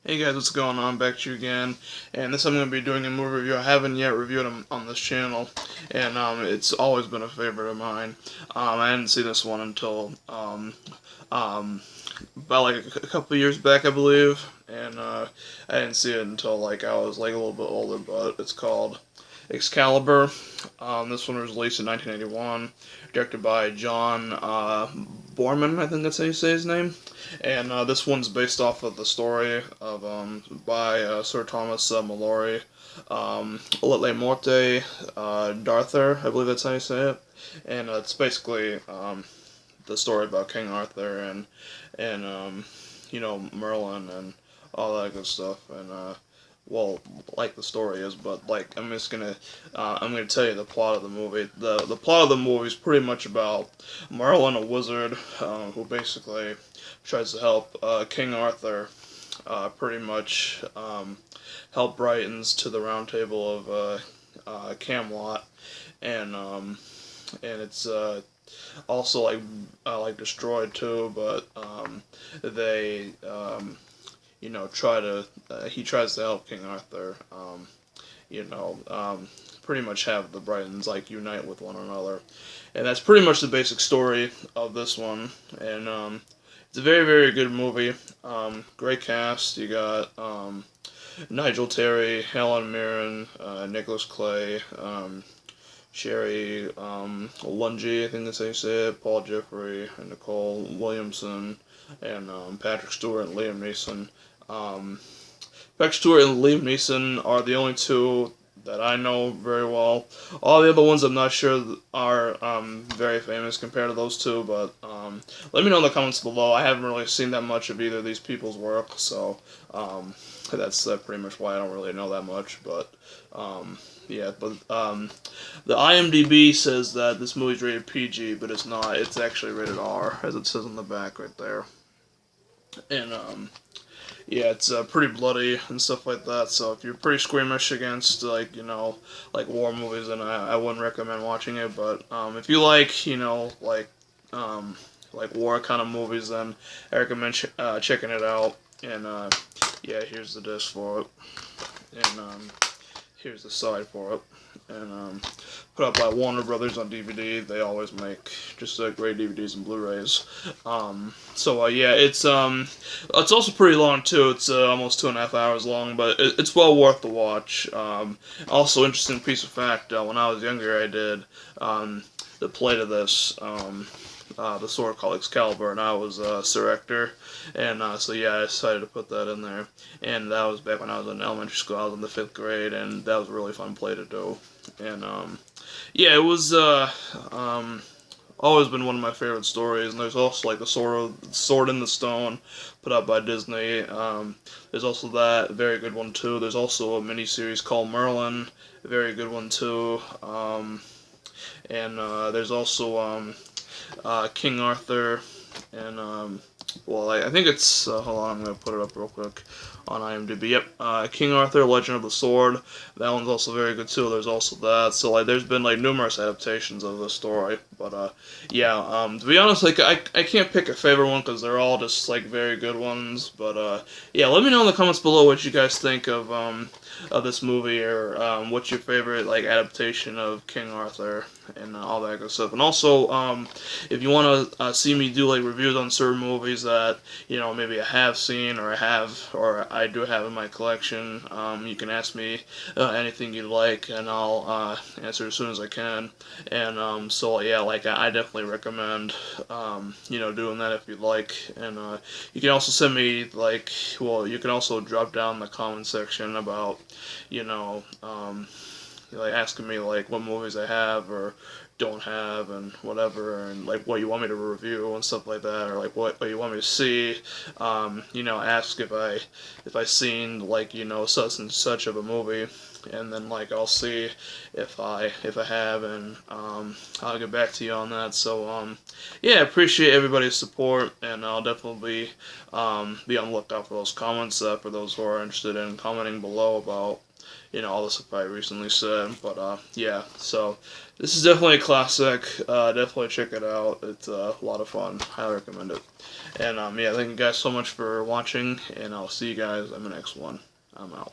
Hey guys, what's going on? Back to you again, and this I'm going to be doing a movie review. I haven't yet reviewed them on this channel, and it's always been a favorite of mine. I didn't see this one until um, about like a couple of years back, I believe, and I didn't see it until like I was like a little bit older. But it's called Excalibur. This one was released in 1981, directed by John Borman, I think that's how you say his name. And this one's based off of the story of by Sir Thomas Mallory, Le Morte d'Arthur, I believe that's how you say it. And it's basically the story about King Arthur and Merlin and all that good stuff. And well, like the story is, but like I'm gonna tell you the plot of the movie. The plot of the movie is pretty much about Merlin, a wizard, who basically tries to help King Arthur, pretty much help Brightons to the Round Table of Camelot, and it's also like destroyed too, but they try to he tries to help King Arthur, you know, pretty much have the Brightons like unite with one another, and that's pretty much the basic story of this one. And it's a very very good movie. Great cast. You got Nigel Terry, Helen Mirren, Nicholas Clay, Sherry Lungi, I think that's how you say it, Paul Jeffrey, and Nicole Williamson, and Patrick Stewart and Liam Neeson. Um, Patrick Stewart and Liam Neeson are the only two that I know very well. All the other ones I'm not sure are very famous compared to those two, but let me know in the comments below. I haven't really seen that much of either of these people's work, so that's pretty much why I don't really know that much. But yeah, but the IMDb says that this movie's rated PG, but it's not. It's actually rated R, as it says on the back right there. And yeah, it's pretty bloody and stuff like that. So if you're pretty squeamish against like war movies, then I wouldn't recommend watching it. But if you like like war kind of movies, then I recommend checking it out. And yeah, here's the disc for it, and here's the side for it, and put out by Warner Brothers on DVD. They always make just great DVDs and Blu-rays. So yeah, it's also pretty long too. It's almost 2.5 hours long, but it's well worth the watch. Also, interesting piece of fact: when I was younger, I did the play to this. The sword called Excalibur, and I was Sir Ector, and so yeah, I decided to put that in there, and that was back when I was in elementary school. I was in the 5th grade, and that was a really fun play to do, and yeah, it was always been one of my favorite stories. And there's also like the Sword in the Stone, put out by Disney. There's also that very good one too. There's also a mini series called Merlin, a very good one too. And there's also King Arthur, and well, I think it's hold on, I'm gonna put it up real quick on IMDb. Yep, King Arthur, Legend of the Sword. That one's also very good too. There's also that. So like, there's been like numerous adaptations of the story. But yeah, to be honest, like I can't pick a favorite one because they're all just like very good ones. But yeah, let me know in the comments below what you guys think of this movie, or what's your favorite like adaptation of King Arthur and all that good stuff. And also, if you want to see me do like reviews on certain movies that maybe I have seen or I do have in my collection, you can ask me anything you'd like, and I'll answer as soon as I can. And so yeah, like I definitely recommend doing that if you'd like. And you can also send me you can also drop down in the comment section about like asking me like what movies I have or don't have and whatever, and like what you want me to review and stuff like that, or like what you want me to see. Ask if I seen like such and such of a movie, and then like I'll see if I have, and I'll get back to you on that. So yeah, appreciate everybody's support, and I'll definitely be on the lookout for those comments for those who are interested in commenting below about all the stuff I recently said. But yeah, so this is definitely a classic. Definitely check it out. It's a lot of fun. Highly recommend it. And yeah, thank you guys so much for watching, and I'll see you guys in the next one. I'm out.